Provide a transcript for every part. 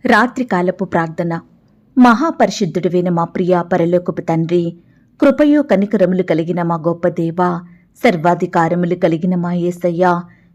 రాత్రికాలపు ప్రార్థన. మహాపరిశుద్ధుడివైన మా ప్రియ పరలోకపు తండ్రి, కృపయు కనికరములు కలిగిన మా గొప్ప దేవా, సర్వాధికారములు కలిగిన మా యేసయ్య,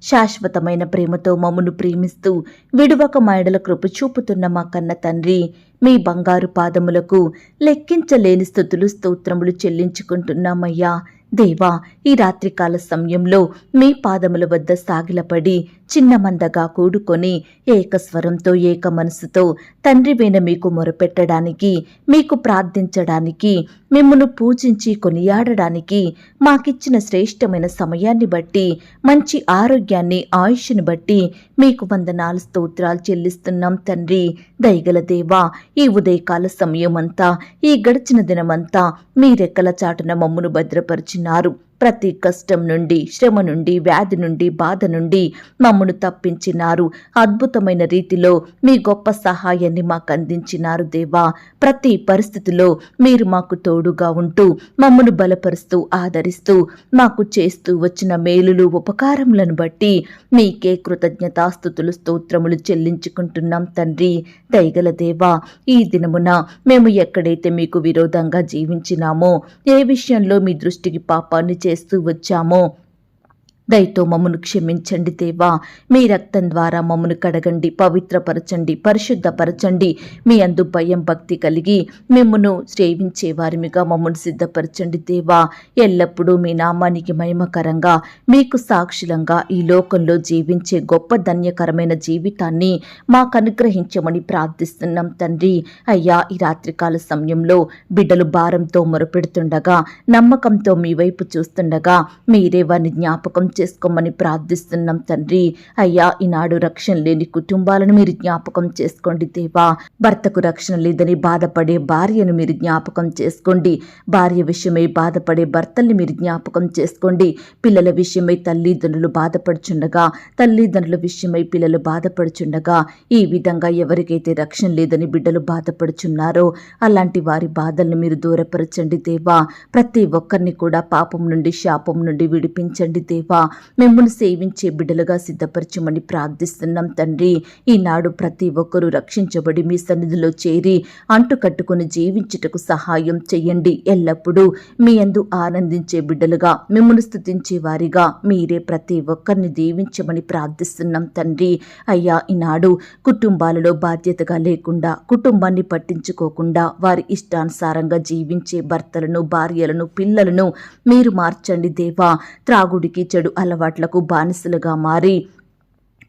శాశ్వతమైన ప్రేమతో మమ్మను ప్రేమిస్తూ విడువక మాయడల కృప చూపుతున్న మా కన్న తండ్రి, మీ బంగారు పాదములకు లెక్కించలేని స్తుతులు స్తోత్రములు చెల్లించుకుంటున్నామయ్యా. దేవా, ఈ రాత్రికాల సమయంలో మీ పాదముల వద్ద సాగిలపడి చిన్నమందగా కూడుకొని ఏకస్వరంతో ఏక మనసుతో తండ్రివైన మీకు మొరపెట్టడానికి, మీకు ప్రార్థించడానికి, మిమ్మను పూజించి కొనియాడడానికి మాకిచ్చిన శ్రేష్టమైన సమయాన్ని బట్టి, మంచి ఆరోగ్యాన్ని, ఆయుష్ని బట్టి మీకు వందనాలు స్తోత్రాలు చెల్లిస్తున్నాం తండ్రి. దయగల దేవా, ఈ ఉదయకాల సమయమంతా, ఈ గడిచిన దినమంతా మీ రెక్కల చాటున మమ్మును భద్రపరిచినారు. ప్రతి కష్టం నుండి, శ్రమ నుండి, వ్యాధి నుండి, బాధ నుండి మమ్మను తప్పించినారు. అద్భుతమైన రీతిలో మీ గొప్ప సహాయాన్ని మాకు అందించినారు దేవా. ప్రతి పరిస్థితిలో మీరు మాకు తోడుగా ఉంటూ, మమ్మను బలపరుస్తూ, ఆదరిస్తూ, మాకు చేస్తూ వచ్చిన మేలులు, ఉపకారములను బట్టి మీకే కృతజ్ఞతాస్తుతులు స్తోత్రములు చెల్లించుకుంటున్నాం తండ్రి. దయగల దేవా, ఈ దినమున మేము ఎక్కడైతే మీకు విరోధంగా జీవించినామో, ఏ విషయంలో మీ దృష్టికి పాపాన్ని చేస్తూ వచ్చామో, దయతో మమ్మను క్షమించండి దేవా. మీ రక్తం ద్వారా మమ్మను కడగండి, పవిత్రపరచండి, పరిశుద్ధపరచండి. మీ అందు భయం భక్తి కలిగి మిమ్మను సేవించే వారిమిగా మమ్మను సిద్ధపరచండి దేవా. ఎల్లప్పుడూ మీ నామానికి మహిమకరంగా, మీకు సాక్షులంగా ఈ లోకంలో జీవించే గొప్ప ధన్యకరమైన జీవితాన్ని మాకు అనుగ్రహించమని ప్రార్థిస్తున్నాం తండ్రి. అయ్యా, ఈ రాత్రికాల సమయంలో బిడ్డలు భారంతో మొరపెడుతుండగా, నమ్మకంతో మీ వైపు చూస్తుండగా మీరే వారిని జ్ఞాపకం చేసుకోమని ప్రార్థిస్తున్నాం తండ్రి. అయ్యా, ఈనాడు రక్షణ లేని కుటుంబాలను మీరు జ్ఞాపకం చేసుకోండి దేవా. భర్తకు రక్షణ లేదని బాధపడే భార్యను మీరు జ్ఞాపకం చేసుకోండి. భార్య విషయమై బాధపడే భర్తల్ని మీరు జ్ఞాపకం చేసుకోండి. పిల్లల విషయమై తల్లిదండ్రులు బాధపడుచుండగా, తల్లిదండ్రుల విషయమై పిల్లలు బాధపడుచుండగా, ఈ విధంగా ఎవరికైతే రక్షణ లేదని బిడ్డలు బాధపడుచున్నారో అలాంటి వారి బాధలను మీరు దూరపరచండి దేవా. ప్రతి ఒక్కరిని కూడా పాపం నుండి, శాపం నుండి విడిపించండి దేవా. మిమ్మల్ని సేవించే బిడ్డలుగా సిద్ధపరచమని ప్రార్థిస్తున్నాం తండ్రి. ఈనాడు ప్రతి ఒక్కరూ రక్షించబడి మీ సన్నిధిలో చేరి అంటుకట్టుకుని జీవించుటకు సహాయం చెయ్యండి. ఎల్లప్పుడూ మీ యందు ఆనందించే బిడ్డలుగా, మిమ్మల్ని స్తుతించే వారిగా మీరే ప్రతి ఒక్కరిని దీవించమని ప్రార్థిస్తున్నాం తండ్రి. అయ్యా, ఈనాడు కుటుంబాలలో బాధ్యతగా లేకుండా, కుటుంబాన్ని పట్టించుకోకుండా వారి ఇష్టానుసారంగా జీవించే భర్తలను, భార్యలను, పిల్లలను మీరు మార్చండి దేవా. త్రాగుడికి, చెడు అలవాట్లకు బానిసలుగా మారి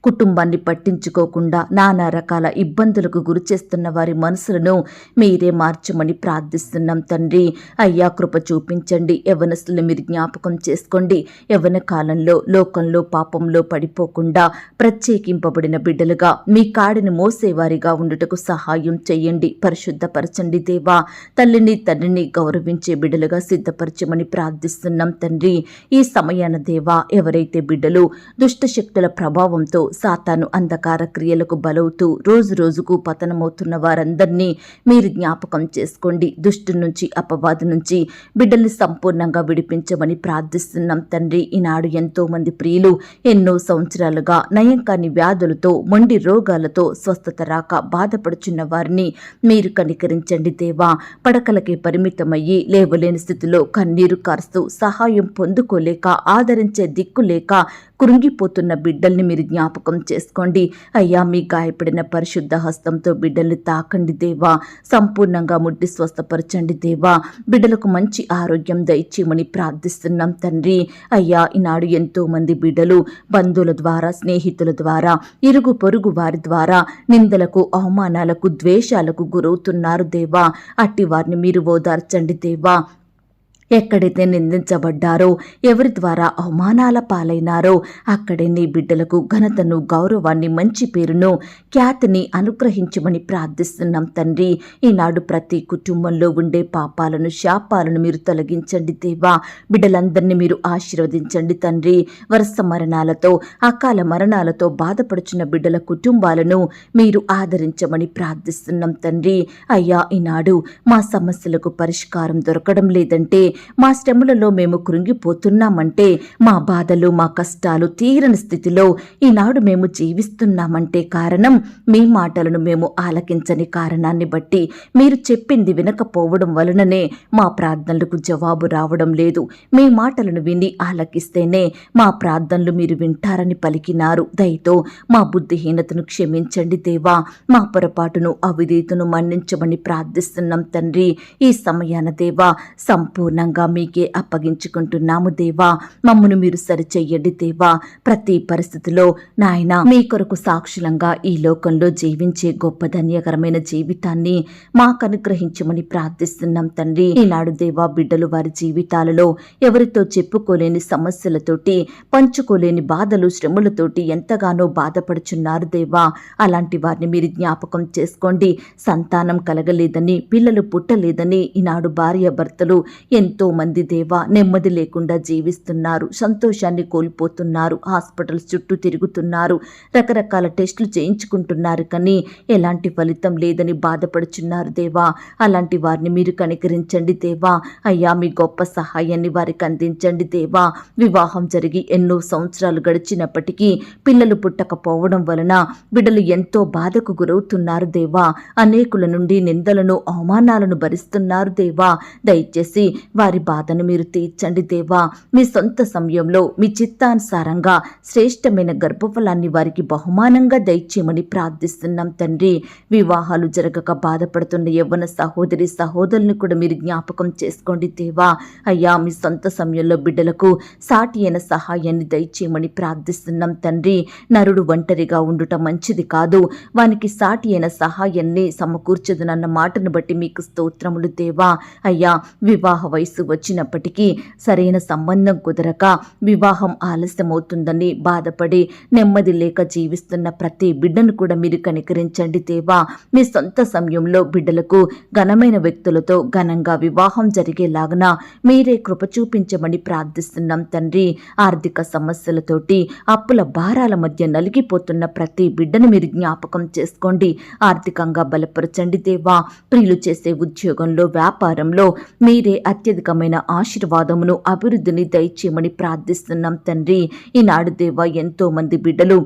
కుటుంబాన్ని పట్టించుకోకుండా నానా రకాల ఇబ్బందులకు గురి చేస్తున్న వారి మనసులను మీరే మార్చమని ప్రార్థిస్తున్నాం తండ్రి. అయ్యా, కృప చూపించండి. యవ్వనస్తులను మీరు జ్ఞాపకం చేసుకోండి. యవ్వన కాలంలో లోకంలో పాపంలో పడిపోకుండా ప్రత్యేకింపబడిన బిడ్డలుగా మీ కాడిని మోసేవారిగా ఉండుటకు సహాయం చేయండి. పరిశుద్ధపరచండి దేవా. తల్లిని తండ్రిని గౌరవించే బిడ్డలుగా సిద్ధపరచమని ప్రార్థిస్తున్నాం తండ్రి. ఈ సమయాన దేవా, ఎవరైతే బిడ్డలు దుష్ట శక్తుల ప్రభావంతో, సాతాను అంధకార క్రియలకు బలవుతూ రోజు రోజుకు పతనమవుతున్న వారందరినీ మీరు జ్ఞాపకం చేసుకోండి. దుష్టు నుంచి, అపవాదు నుంచి బిడ్డల్ని సంపూర్ణంగా విడిపించమని ప్రార్థిస్తున్నాం తండ్రి. ఈనాడు ఎంతో మంది ప్రియులు ఎన్నో సంవత్సరాలుగా నయం కాని వ్యాధులతో, మొండి రోగాలతో స్వస్థత రాక బాధపడుచున్న వారిని మీరు కనికరించండి దేవా. పడకలకే పరిమితమయ్యి లేవలేని స్థితిలో కన్నీరు కారుస్తూ సహాయం పొందుకోలేక, ఆదరించే దిక్కు లేక కృంగిపోతున్న బిడ్డల్ని మీరు జ్ఞాపకం చేసుకోండి. అయ్యా, మీ గాయపడిన పరిశుద్ధ హస్తంతో బిడ్డల్ని తాకండి దేవా. సంపూర్ణంగా ముట్టి స్వస్థపరచండి దేవా. బిడ్డలకు మంచి ఆరోగ్యం దయచేయమని ప్రార్థిస్తున్నాం తండ్రి. అయ్యా, ఈనాడు ఎంతో మంది బిడ్డలు బంధువుల ద్వారా, స్నేహితుల ద్వారా, ఇరుగు పొరుగు వారి ద్వారా నిందలకు, అవమానాలకు, ద్వేషాలకు గురవుతున్నారు దేవా. అట్టి వారిని మీరు ఓదార్చండి దేవా. ఎక్కడైతే నిందించబడ్డారో, ఎవరి ద్వారా అవమానాల పాలైనారో అక్కడే నీ బిడ్డలకు ఘనతను, గౌరవాన్ని, మంచి పేరును, ఖ్యాతిని అనుగ్రహించమని ప్రార్థిస్తున్నాం తండ్రి. ఈనాడు ప్రతి కుటుంబంలో ఉండే పాపాలను, శాపాలను మీరు తొలగించండి దేవా. బిడ్డలందరినీ మీరు ఆశీర్వదించండి తండ్రి. వరుస మరణాలతో, అకాల మరణాలతో బాధపడుచున్న బిడ్డల కుటుంబాలను మీరు ఆదరించమని ప్రార్థిస్తున్నాం తండ్రి. అయ్యా, ఈనాడు మా సమస్యలకు పరిష్కారం దొరకడం లేదంటే మా శ్రమలలో మేము కృంగిపోతున్నామంటే, మా బాధలు మా కష్టాలు తీరని స్థితిలో ఈనాడు మేము జీవిస్తున్నామంటే కారణం మీ మాటలను మేము ఆలకించని కారణాన్ని బట్టి, మీరు చెప్పింది వినకపోవడం వలననే మా ప్రార్థనలకు జవాబు రావడం లేదు. మీ మాటలను విని ఆలకిస్తేనే మా ప్రార్థనలు మీరు వింటారని పలికినారు. దయతో మా బుద్ధిహీనతను క్షమించండి దేవా, మా పొరపాటును అవిధేయతను మన్నించమని ప్రార్థిస్తున్నాం తండ్రి. ఈ సమయాన దేవా సంపూర్ణంగా మీకే అప్పగించుకుంటున్నాము దేవా. మమ్మను మీరు సరిచెయ్యండి దేవా. ప్రతి పరిస్థితిలో నాయన మీ కొరకు సాక్షులంగా ఈ లోకంలో జీవించే గొప్ప ధన్యకరమైన జీవితాన్ని మాకు అనుగ్రహించమని ప్రార్థిస్తున్నాం తండ్రి. ఈనాడు దేవా బిడ్డలు వారి జీవితాలలో ఎవరితో చెప్పుకోలేని సమస్యలతోటి, పంచుకోలేని బాధలు శ్రమలతోటి ఎంతగానో బాధపడుచున్నారు దేవా. అలాంటి వారిని మీరు జ్ఞాపకం చేసుకోండి. సంతానం కలగలేదని, పిల్లలు పుట్టలేదని ఈనాడు భార్య భర్తలు ఎంతో మంది దేవా నెమ్మది లేకుండా జీవిస్తున్నారు. సంతోషాన్ని కోల్పోతున్నారు. హాస్పిటల్స్ చుట్టూ తిరుగుతున్నారు. రకరకాల టెస్టులు చేయించుకుంటున్నారు కానీ ఎలాంటి ఫలితం లేదని బాధపడుచున్నారు దేవా. అలాంటి వారిని మీరు కనికరించండి దేవా. అయ్యా మీ గొప్ప సహాయాన్ని వారికి అందించండి దేవా. వివాహం జరిగి ఎన్నో సంవత్సరాలు గడిచినప్పటికీ పిల్లలు పుట్టకపోవడం వలన బిడ్డలు ఎంతో బాధకు గురవుతున్నారు దేవా. అనేకుల నుండి నిందలను అవమానాలను భరిస్తున్నారు దేవా. దయచేసి వారి బాధను మీరు తీర్చండి దేవా. మీ సొంత సమయంలో మీ చిత్తానుసారంగా శ్రేష్టమైన గర్భఫలాన్ని వారికి బహుమానంగా దయచేయమని ప్రార్థిస్తున్నాం తండ్రి. వివాహాలు జరగక బాధపడుతున్న యవ్వన సహోదరి సహోదరుని కూడా మీరు జ్ఞాపకం చేసుకోండి దేవా. అయ్యా మీ సొంత సమయంలో బిడ్డలకు సాటి అయిన సహాయాన్ని దయచేయమని ప్రార్థిస్తున్నాం తండ్రి. నరుడు ఒంటరిగా ఉండుట మంచిది కాదు, వానికి సాటి అయిన సహాయాన్ని సమకూర్చదునన్న మాటను బట్టి మీకు స్తోత్రములు దేవా. అయ్యా వివాహ వయసు వచ్చినప్పటికీ సరైన సంబంధం కుదరక వివాహం ఆలస్యమవుతుందని బాధపడి నెమ్మది లేక జీవిస్తున్న ప్రతి బిడ్డను కూడా మీరు కనికరించండి దేవా. మీ సొంత సమయంలో బిడ్డలకు ఘనమైన వ్యక్తులతో ఘనంగా వివాహం జరిగేలాగన మీరే కృప చూపించమని ప్రార్థిస్తున్నాం తండ్రి. ఆర్థిక సమస్యలతోటి అప్పుల భారాల మధ్య నలిగిపోతున్న ప్రతి బిడ్డను మీరు జ్ఞాపకం చేసుకోండి. ఆర్థికంగా బలపరచండి దేవా. ప్రియులు చేసే ఉద్యోగంలో వ్యాపారంలో మీరే అత్యధికమైన ఆశీర్వాదమును అభివృద్ధిని దయచేయమని ప్రార్థిస్తున్నాం తండ్రి. ఈనాడు దేవా ఎంతో మంది బిడ్డలు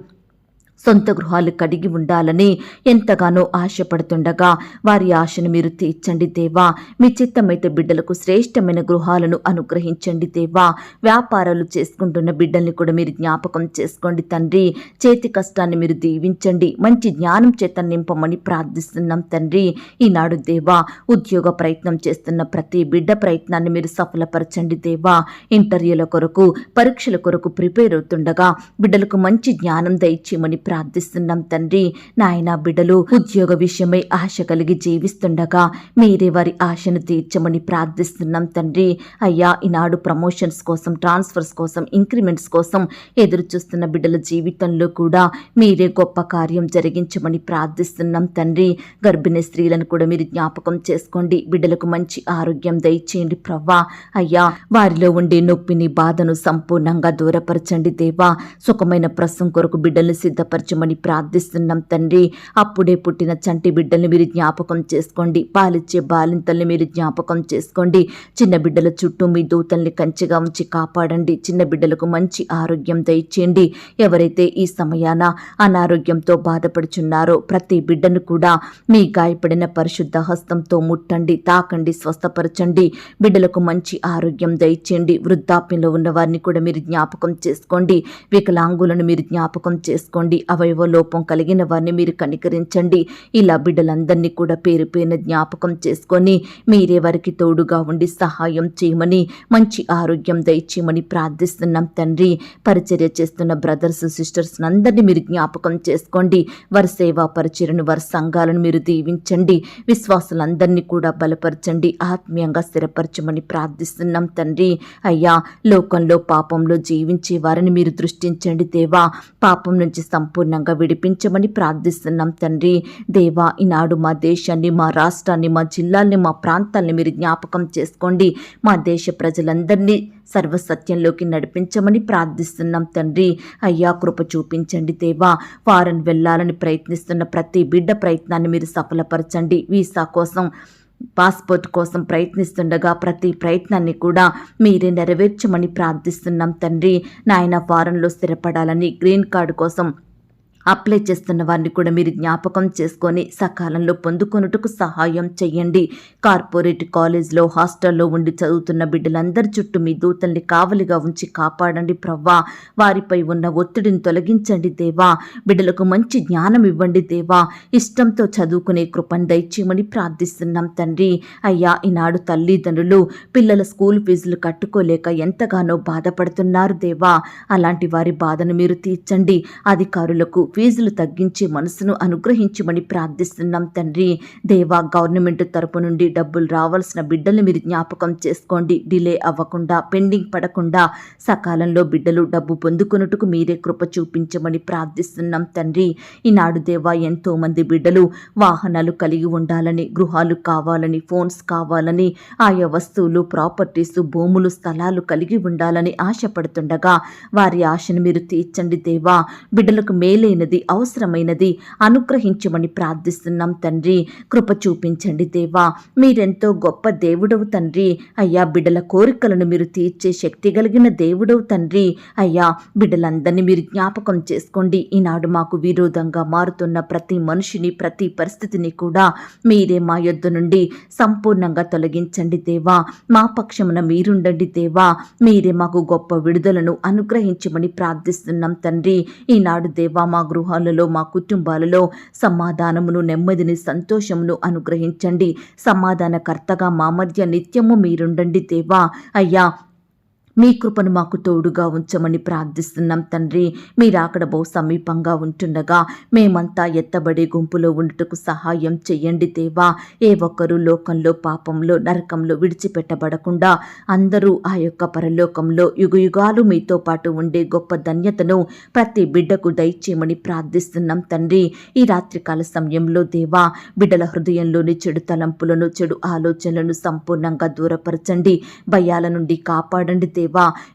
సొంత గృహాలు కడిగి ఉండాలని ఎంతగానో ఆశపడుతుండగా వారి ఆశను మీరు తీర్చండి దేవా. మీ చిత్తమైతే బిడ్డలకు శ్రేష్టమైన గృహాలను అనుగ్రహించండి దేవా. వ్యాపారాలు చేసుకుంటున్న బిడ్డల్ని కూడా మీరు జ్ఞాపకం చేసుకోండి తండ్రి. చేతి కష్టాన్ని మీరు దీవించండి. మంచి జ్ఞానం చేత నింపమని ప్రార్థిస్తున్నాం తండ్రి. ఈనాడు దేవా ఉద్యోగ ప్రయత్నం చేస్తున్న ప్రతి బిడ్డ ప్రయత్నాన్ని మీరు సఫలపరచండి దేవా. ఇంటర్వ్యూల కొరకు పరీక్షల కొరకు ప్రిపేర్ అవుతుండగా బిడ్డలకు మంచి జ్ఞానం దయచేయమని ప్రార్థిస్తున్నాం తండ్రి. నాయన బిడ్డలు ఉద్యోగ విషయమై ఆశ కలిగి జీవిస్తుండగా మీరే వారి ఆశను తీర్చమని ప్రార్థిస్తున్నాం తండ్రి. అయ్యా ఈనాడు ప్రమోషన్స్ కోసం, ట్రాన్స్ఫర్స్ కోసం, ఇంక్రిమెంట్స్ కోసం ఎదురు చూస్తున్న బిడ్డల జీవితంలో కూడా మీరే గొప్ప కార్యం జరిగించమని ప్రార్థిస్తున్నాం తండ్రి. గర్భిణీ స్త్రీలను కూడా మీరు జ్ఞాపకం చేసుకోండి. బిడ్డలకు మంచి ఆరోగ్యం దయచేయండి ప్రవ్వా. అయ్యా వారిలో ఉండే నొప్పిని బాధను సంపూర్ణంగా దూరపరచండి దేవా. సుఖమైన ప్రసవం కొరకు బిడ్డల్ని సిద్ధపరచమని ప్రార్థిస్తున్నాం తండ్రి. అప్పుడే పుట్టిన చంటి బిడ్డల్ని మీరు జ్ఞాపకం చేసుకోండి. పాలిచ్చే బాలింతల్ని మీరు జ్ఞాపకం చేసుకోండి. చిన్న బిడ్డల చుట్టూ మీ దూతల్ని కంచెగా ఉంచి కాపాడండి. చిన్న బిడ్డలకు మంచి ఆరోగ్యం దయచేయండి. ఎవరైతే ఈ సమయాన అనారోగ్యంతో బాధపడుచున్నారో ప్రతి బిడ్డను కూడా మీ గాయపడిన పరిశుద్ధ హస్తంతో ముట్టండి, తాకండి, స్వస్థపరచండి. బిడ్డలకు మంచి ఆరోగ్యం దయచేయండి. వృద్ధాప్యంలో ఉన్న వారిని కూడా మీరు జ్ఞాపకం చేసుకోండి. వికలాంగులను మీరు జ్ఞాపకం చేసుకోండి. అవయవ లోపం కలిగిన వారిని మీరు కనికరించండి. ఇలా బిడ్డలందరినీ కూడా పేరు పేరున జ్ఞాపకం చేసుకొని మీరే వారికి తోడుగా ఉండి సహాయం చేయమని, మంచి ఆరోగ్యం దయచేయమని ప్రార్థిస్తున్నాం తండ్రి. పరిచర్య చేస్తున్న బ్రదర్స్ సిస్టర్స్ అందరినీ మీరు జ్ఞాపకం చేసుకోండి. వారి సేవా పరిచర్యను, వారి సంఘాలను మీరు దీవించండి. విశ్వాసులందరినీ కూడా బలపరచండి, ఆత్మీయంగా స్థిరపరచమని ప్రార్థిస్తున్నాం తండ్రి. అయ్యా లోకంలో పాపంలో జీవించే వారిని మీరు దృష్టించండి దేవా. పాపం నుంచి సంపూర్ణంగా విడిపించమని ప్రార్థిస్తున్నాం తండ్రి. దేవా ఈనాడు మా దేశాన్ని, మా రాష్ట్రాన్ని, మా జిల్లాల్ని, మా ప్రాంతాల్ని మీరు జ్ఞాపకం చేసుకోండి. మా దేశ ప్రజలందరినీ సర్వసత్యంలోకి నడిపించమని ప్రార్థిస్తున్నాం తండ్రి. అయ్యా కృప చూపించండి దేవా. ఫారెన్ వెళ్ళాలని ప్రయత్నిస్తున్న ప్రతి బిడ్డ ప్రయత్నాన్ని మీరు సఫలపరచండి. వీసా కోసం పాస్పోర్ట్ కోసం ప్రయత్నిస్తుండగా ప్రతి ప్రయత్నాన్ని కూడా మీరే నెరవేర్చమని ప్రార్థిస్తున్నాం తండ్రి. నాయన ఫారెన్లో స్థిరపడాలని గ్రీన్ కార్డు కోసం అప్లై చేస్తున్న వారిని కూడా మీరు జ్ఞాపకం చేసుకొని సకాలంలో పొందుకొనుటకు సహాయం చెయ్యండి. కార్పొరేట్ కాలేజ్లో హాస్టల్లో ఉండి చదువుతున్న బిడ్డలందరి చుట్టూ మీ దూతల్ని కావలిగా ఉంచి కాపాడండి ప్రవ్వా. వారిపై ఉన్న ఒత్తిడిని తొలగించండి దేవా. బిడ్డలకు మంచి జ్ఞానం ఇవ్వండి దేవా. ఇష్టంతో చదువుకునే కృపను దయచేయమని ప్రార్థిస్తున్నాం తండ్రి. అయ్యా, ఈనాడు తల్లిదండ్రులు పిల్లల స్కూల్ ఫీజులు కట్టుకోలేక ఎంతగానో బాధపడుతున్నారు దేవా. అలాంటి వారి బాధను మీరు తీర్చండి. అధికారులకు ఫీజులు తగ్గించి మనసును అనుగ్రహించమని ప్రార్థిస్తున్నాం తండ్రి. దేవా, గవర్నమెంట్ తరపు నుండి డబ్బులు రావాల్సిన బిడ్డల్ని మీరు జ్ఞాపకం చేసుకోండి. డిలే అవ్వకుండా, పెండింగ్ పడకుండా సకాలంలో బిడ్డలు డబ్బు పొందుకొనుటకు మీరే కృప చూపించమని ప్రార్థిస్తున్నాం తండ్రి. ఈనాడు దేవా, ఎంతో మంది బిడ్డలు వాహనాలు కలిగి ఉండాలని, గృహాలు కావాలని, ఫోన్స్ కావాలని, ఆయా వస్తువులు, ప్రాపర్టీస్, భూములు, స్థలాలు కలిగి ఉండాలని ఆశపడుతుండగా వారి ఆశను మీరు తీర్చండి దేవా. బిడ్డలకు మేలైన అవసరమైనది అనుగ్రహించమని ప్రార్థిస్తున్నాం తండ్రి. కృప చూపించండి దేవా. మీరెంతో గొప్ప దేవుడవు తండ్రి. అయ్యా, బిడ్డల కోరికలను మీరు తీర్చే శక్తి కలిగిన దేవుడవు తండ్రి. అయ్యా, బిడ్డలందరినీ మీరు జ్ఞాపకం చేసుకోండి. ఈనాడు మాకు విరోధంగా మారుతున్న ప్రతి మనిషిని, ప్రతి పరిస్థితిని కూడా మీరే మా యొద్ద నుండి సంపూర్ణంగా తొలగించండి దేవా. మా పక్షమున మీరుండండి దేవా. మీరే మాకు గొప్ప విడుదలను అనుగ్రహించమని ప్రార్థిస్తున్నాం తండ్రి. ఈనాడు దేవా, మా గృహాలలో, మా కుటుంబాలలో సమాధానమును, నెమ్మదిని, సంతోషమును అనుగ్రహించండి. సమాధానకర్తగా మా మధ్య నిత్యము మీరుండండి దేవా. అయ్యా, మీ కృపను మాకు తోడుగా ఉంచమని ప్రార్థిస్తున్నాం తండ్రి. మీరు అక్కడ బహు సమీపంగా ఉంటుండగా మేమంతా ఎత్తబడే గుంపులో ఉండుటకు సహాయం చెయ్యండి దేవా. ఏ ఒక్కరూ లోకంలో, పాపంలో, నరకంలో విడిచిపెట్టబడకుండా అందరూ ఆ యొక్క పరలోకంలో యుగయుగాలు మీతో పాటు ఉండే గొప్ప ధన్యతను ప్రతి బిడ్డకు దయచేయమని ప్రార్థిస్తున్నాం తండ్రి. ఈ రాత్రికాల సమయంలో దేవా, బిడ్డల హృదయంలోని చెడు తలంపులను, చెడు ఆలోచనలను సంపూర్ణంగా దూరపరచండి. భయాల నుండి కాపాడండి దేవా.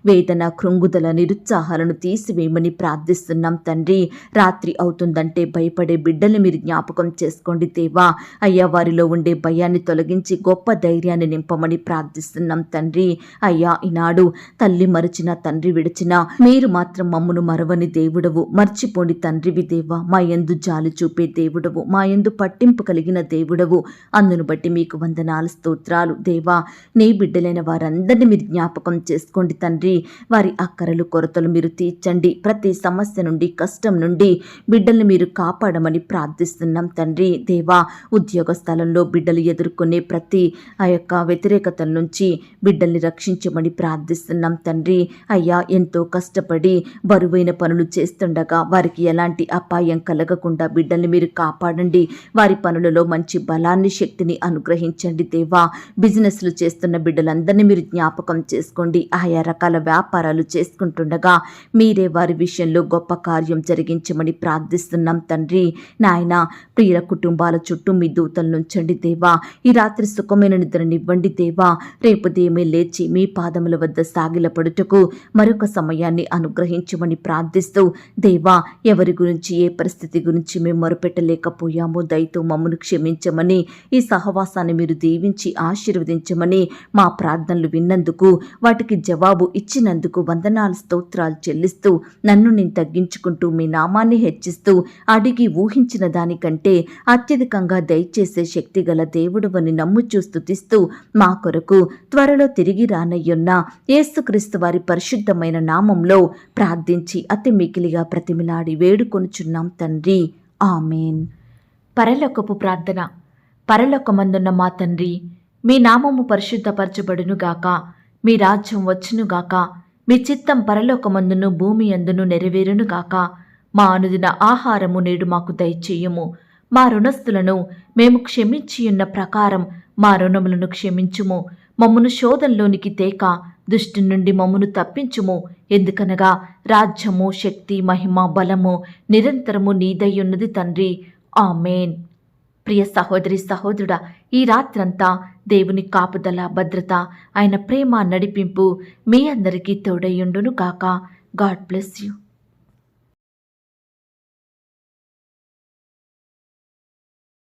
వేదన, కృంగుదల, నిరుత్సాహాలను తీసివేయమని ప్రార్థిస్తున్నాం తండ్రి. రాత్రి అవుతుందంటే భయపడే బిడ్డల్ని మీరు జ్ఞాపకం చేసుకోండి దేవా. అయ్యా, వారిలో ఉండే భయాన్ని తొలగించి గొప్ప ధైర్యాన్ని నింపమని ప్రార్థిస్తున్నాం తండ్రి. అయ్యా, ఈనాడు తల్లి మరచిన, తండ్రి విడిచిన, మీరు మాత్రం మమ్మును మరవని దేవుడవు, మర్చిపోని తండ్రివి దేవా. మా యందు జాలి చూపే దేవుడవు, మా యందు పట్టింపు కలిగిన దేవుడవు. అందును బట్టి మీకు వందనాలు, స్తోత్రాలు దేవా. నీ బిడ్డలైన వారందరినీ మీరు జ్ఞాపకం చేసుకోండి తండ్రి. వారి అక్కరలు, కొరతలు మీరు తీర్చండి. ప్రతి సమస్య నుండి, కష్టం నుండి బిడ్డల్ని మీరు కాపాడమని ప్రార్థిస్తున్నాం తండ్రి. దేవా, ఉద్యోగ స్థలంలో బిడ్డలు ఎదుర్కొనే ప్రతి ఆ యొక్క వ్యతిరేకతల నుంచి బిడ్డల్ని రక్షించమని ప్రార్థిస్తున్నాం తండ్రి. అయ్యా, ఎంతో కష్టపడి బరువైన పనులు చేస్తుండగా వారికి ఎలాంటి అపాయం కలగకుండా బిడ్డల్ని మీరు కాపాడండి. వారి పనులలో మంచి బలాన్ని, శక్తిని అనుగ్రహించండి దేవా. బిజినెస్లు చేస్తున్న బిడ్డలందరినీ మీరు జ్ఞాపకం చేసుకోండి. ఆయా రకాల వ్యాపారాలు చేసుకుంటుండగా మీరే వారి విషయంలో గొప్ప కార్యం జరిగించమని ప్రార్థిస్తున్నాం తండ్రి. నాయన, ప్రియుల కుటుంబాల చుట్టూ మీ దూతలు నుంచండి దేవా. ఈ రాత్రి సుఖమైన నిద్రనివ్వండి దేవా. రేపు దేమే లేచి మీ పాదముల వద్ద సాగిలపడుటకు మరొక సమయాన్ని అనుగ్రహించమని ప్రార్థిస్తూ దేవా, ఎవరి గురించి, ఏ పరిస్థితి గురించి మేము మొరపెట్టలేకపోయామో దయతో మమ్మను క్షమించమని, ఈ సహవాసాన్ని మీరు దీవించి ఆశీర్వదించమని, మా ప్రార్థనలు విన్నందుకు, వాటికి జవాబు ఇచ్చినందుకు వందనాలు, స్తోత్రాలు చెల్లిస్తూ నన్ను నేను తగ్గించుకుంటూ మీ నామాన్ని హెచ్చిస్తూ అడిగి ఊహించిన దానికంటే అత్యధికంగా దయచేసే శక్తి గల దేవుడవని నమ్ముచూ స్తుతిస్తూ మా కొరకు త్వరలో తిరిగి రానయ్యున్న యేసుక్రీస్తు వారి పరిశుద్ధమైన నామంలో ప్రార్థించి అతి మికిలిగా ప్రతిమిలాడి వేడుకొనుచున్నాం తండ్రి. ఆమేన్. పరలోకపు ప్రార్థన. పరలోకమందున్న మా తండ్రి, మీ నామము పరిశుద్ధపరచబడునుగాక. మీ రాజ్యం వచ్చునుగాక. మీ చిత్తం పరలోకమందును భూమి అందును నెరవేరునుగాక. మా అనుదిన ఆహారము నేడు మాకు దయచేయుము. మా రుణస్థులను మేము క్షమించియున్న ప్రకారం మా రుణములను క్షమించుము. మమ్మును శోధంలోనికి తేక దుష్టి నుండి మమ్మును తప్పించుము. ఎందుకనగా రాజ్యము, శక్తి, మహిమ, బలము నిరంతరము నీదయ్యున్నది తండ్రి. ఆమేన్. ప్రియ సహోదరి, సహోదరుడా, ఈ రాత్రంతా దేవుని కాపుదల, భద్రత, ఆయన ప్రేమ, నడిపింపు మీ అందరికీ తోడయ్యుండును కాక. God bless you.